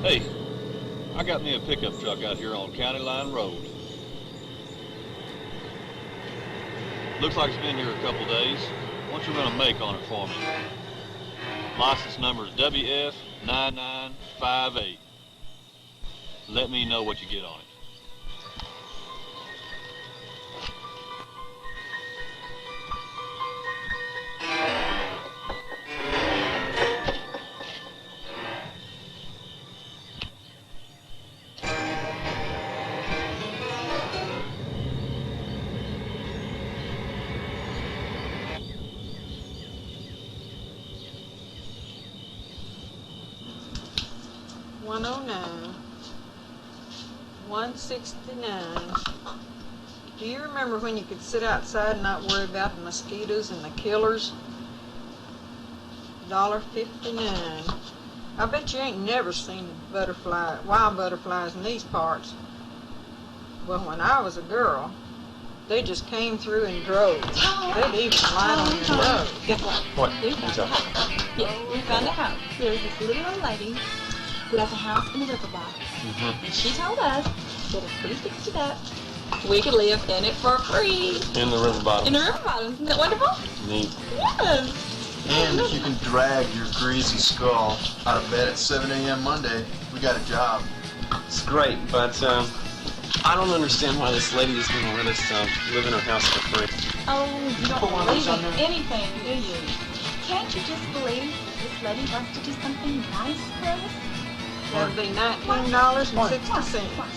Hey, I got me a pickup truck out here on County Line Road. Looks like it's been here a couple days. What you gonna make on it for me? License number is WF9958. Let me know what you get on it. $109, $169. Do you remember when you could sit outside and not worry about the mosquitoes and the killers? $1.59. I bet you ain't never seen wild butterflies in these parts. Well, when I was a girl, they just came through in droves. They'd even lie on your nose. Guess what? What? We found a house. Yes, we found a house. There's this little old lady who has a house in the river bottom. And she told us that if we fixed it up, we could live in it for free. In the river bottom. In the river bottom. Isn't that wonderful? Neat. Yes. And if you can drag your greasy skull out of bed at 7 a.m. Monday, we got a job. It's great, but I don't understand why this lady is going to let us live in her house for free. Oh, you don't Put one of believe those in on there. anything, do you? Can't you just believe this lady wants to do something nice for us? That'd be $19.60.